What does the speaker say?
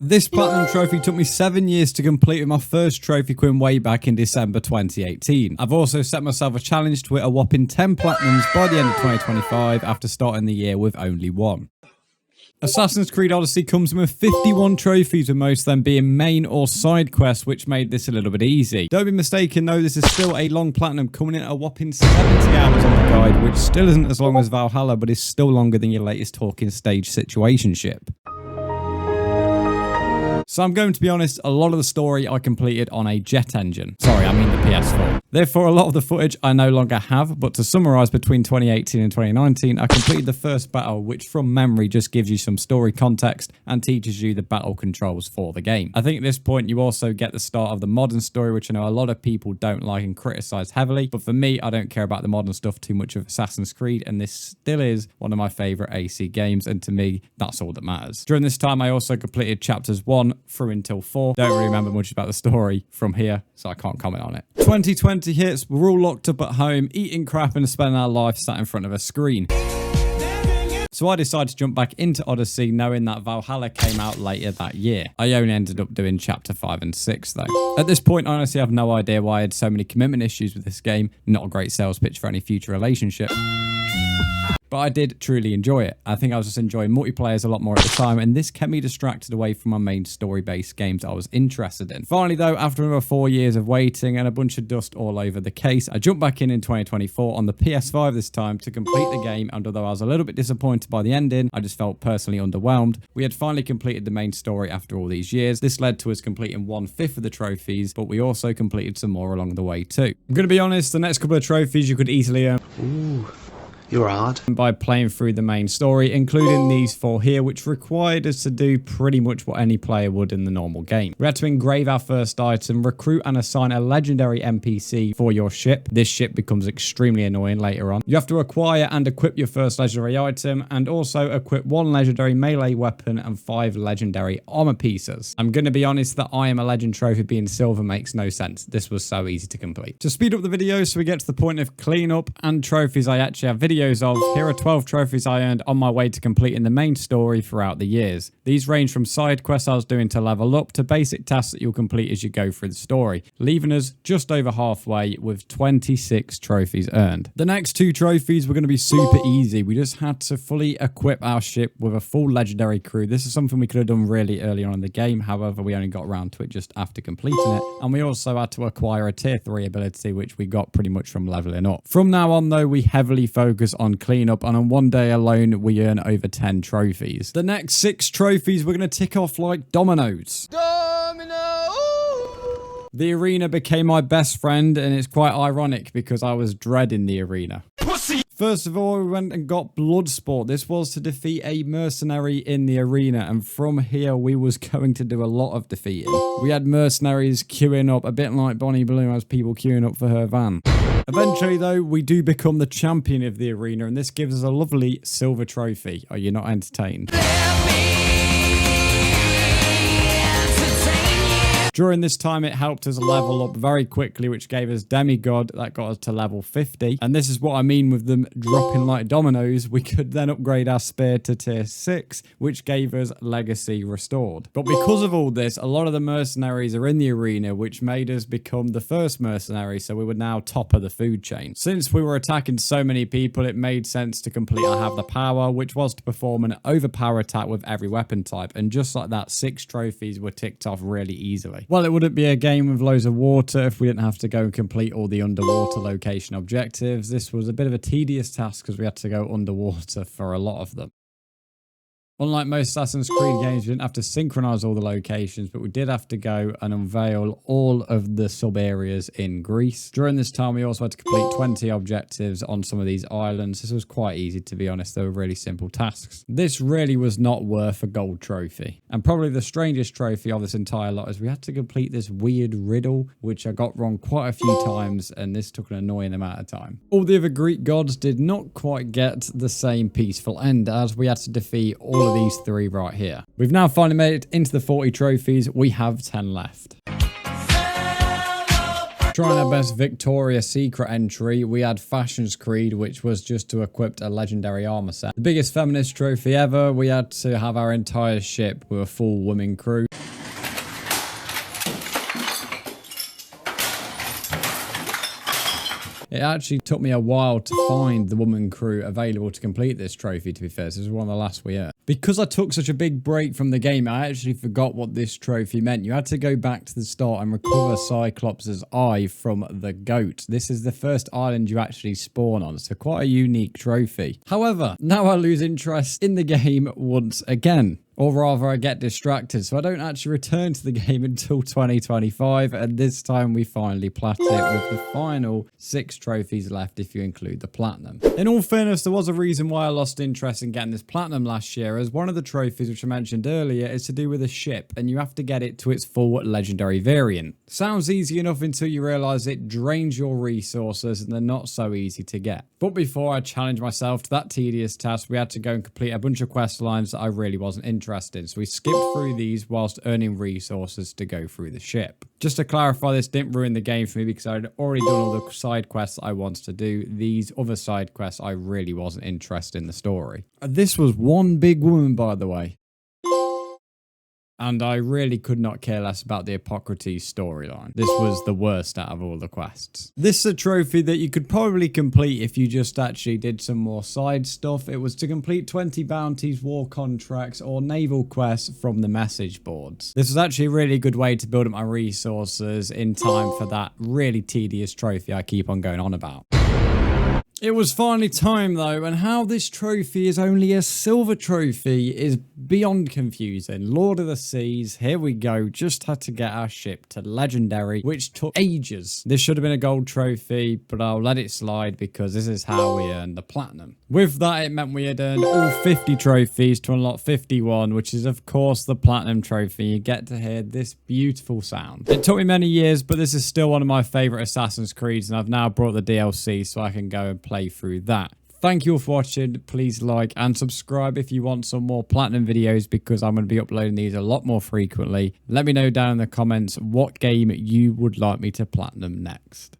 This platinum trophy took me 7 years to complete with my first trophy queen way back in December 2018. I've also set myself a challenge to hit a whopping 10 platinums by the end of 2025 after starting the year with only one. Assassin's Creed Odyssey comes with 51 trophies, with most of them being main or side quests, which made this a little bit easy. Don't be mistaken though, this is still a long platinum, coming in at a whopping 70 hours on the guide, which still isn't as long as Valhalla, but is still longer than your latest talking stage situationship. So I'm going to be honest, a lot of the story I completed on a jet engine. Sorry, I mean the PS4. Therefore, a lot of the footage I no longer have, but to summarise, between 2018 and 2019, I completed the first battle, which from memory just gives you some story context and teaches you the battle controls for the game. I think at this point you also get the start of the modern story, which I know a lot of people don't like and criticise heavily, but for me, I don't care about the modern stuff too much of Assassin's Creed, and this still is one of my favourite AC games, and to me, that's all that matters. During this time, I also completed chapters 1 through until 4. Don't really remember much about the story from here, so I can't comment on it. 2020 hits, we're all locked up at home, eating crap and spending our life sat in front of a screen. So I decided to jump back into Odyssey, knowing that Valhalla came out later that year. I only ended up doing chapter 5 and 6 though. At this point, I honestly have no idea why I had so many commitment issues with this game. Not a great sales pitch for any future relationship. But I did truly enjoy it. I think I was just enjoying multiplayers a lot more at the time, and this kept me distracted away from my main story-based games I was interested in. Finally though, after another 4 years of waiting and a bunch of dust all over the case, I jumped back in 2024 on the PS5 this time to complete the game, and although I was a little bit disappointed by the ending, I just felt personally underwhelmed. We had finally completed the main story after all these years. This led to us completing 1/5 of the trophies, but we also completed some more along the way too. I'm going to be honest, the next couple of trophies you could easily earn. Ooh. You're hard. By playing through the main story, including these 4 here, which required us to do pretty much what any player would in the normal game. We had to engrave our first item, recruit and assign a legendary NPC for your ship. This ship becomes extremely annoying later on. You have to acquire and equip your first legendary item, and also equip 1 legendary melee weapon and 5 legendary armor pieces. I'm going to be honest, that I am a legend trophy being silver makes no sense. This was so easy to complete. To speed up the video so we get to the point of cleanup and trophies I actually have videos of, here are 12 trophies I earned on my way to completing the main story throughout the years. These range from side quests I was doing to level up to basic tasks that you'll complete as you go through the story, leaving us just over halfway with 26 trophies earned. The next 2 trophies were going to be super easy. We just had to fully equip our ship with a full legendary crew. This is something we could have done really early on in the game, however we only got around to it just after completing it, and we also had to acquire a tier 3 ability, which we got pretty much from leveling up. From now on though, we heavily focus on cleanup, and on one day alone we earn over 10 trophies. The next 6 trophies we're going to tick off like dominoes. The arena became my best friend, and it's quite ironic because I was dreading the arena. First of all, we went and got Bloodsport. This was to defeat a mercenary in the arena, and from here we was going to do a lot of defeating. We had mercenaries queuing up, a bit like Bonnie Blue has people queuing up for her van. Eventually though, we do become the champion of the arena, and this gives us a lovely silver trophy. Are you not entertained? During this time, it helped us level up very quickly, which gave us Demigod. That got us to level 50. And this is what I mean with them dropping like dominoes. We could then upgrade our spear to tier 6, which gave us Legacy Restored. But because of all this, a lot of the mercenaries are in the arena, which made us become the first mercenary, so we were now top of the food chain. Since we were attacking so many people, it made sense to complete our Have the Power, which was to perform an overpower attack with every weapon type. And just like that, 6 trophies were ticked off really easily. Well, it wouldn't be a game with loads of water if we didn't have to go and complete all the underwater location objectives. This was a bit of a tedious task because we had to go underwater for a lot of them. Unlike most Assassin's Creed games, we didn't have to synchronize all the locations, but we did have to go and unveil all of the sub-areas in Greece. During this time, we also had to complete 20 objectives on some of these islands. This was quite easy, to be honest. They were really simple tasks. This really was not worth a gold trophy. And probably the strangest trophy of this entire lot is we had to complete this weird riddle, which I got wrong quite a few times, and this took an annoying amount of time. All the other Greek gods did not quite get the same peaceful end, as we had to defeat all of these 3 right here. We've now finally made it into the 40 trophies. We have 10 left. Trying our best Victoria's Secret entry, we had Assassinscreed, which was just to equip a legendary armor set. The biggest feminist trophy ever, we had to have our entire ship with a full women crew. It actually took me a while to find the woman crew available to complete this trophy, to be fair. This is one of the last we had. Because I took such a big break from the game, I actually forgot what this trophy meant. You had to go back to the start and recover 𝐒𝐤𝐢𝐚𝐥𝐬's eye from the goat. This is the first island you actually spawn on, so quite a unique trophy. However, now I lose interest in the game once again. Or rather, I get distracted, so I don't actually return to the game until 2025, and this time we finally plat it with the final 6 trophies left if you include the platinum. In all fairness, there was a reason why I lost interest in getting this platinum last year, as one of the trophies which I mentioned earlier is to do with a ship, and you have to get it to its full legendary variant. Sounds easy enough until you realise it drains your resources and they're not so easy to get. But before I challenged myself to that tedious task, we had to go and complete a bunch of quest lines that I really wasn't interested in. So we skipped through these whilst earning resources to go through the ship. Just to clarify, this didn't ruin the game for me because I'd already done all the side quests I wanted to do. These other side quests, I really wasn't interested in the story. This was one big woman, by the way. And I really could not care less about the Hippocrates storyline. This was the worst out of all the quests. This is a trophy that you could probably complete if you just actually did some more side stuff. It was to complete 20 bounties, war contracts, or naval quests from the message boards. This was actually a really good way to build up my resources in time for that really tedious trophy I keep on going on about. It was finally time though, and how this trophy is only a silver trophy is beyond confusing. Lord of the Seas, here we go, just had to get our ship to legendary, which took ages. This should have been a gold trophy, but I'll let it slide because this is how we earned the platinum. With that, it meant we had earned all 50 trophies to unlock 51, which is of course the platinum trophy. You get to hear this beautiful sound. It took me many years, but this is still one of my favorite Assassin's Creeds, and I've now brought the DLC so I can go and play through that. Thank you all for watching. Please like and subscribe if you want some more platinum videos, because I'm going to be uploading these a lot more frequently. Let me know down in the comments what game you would like me to platinum next.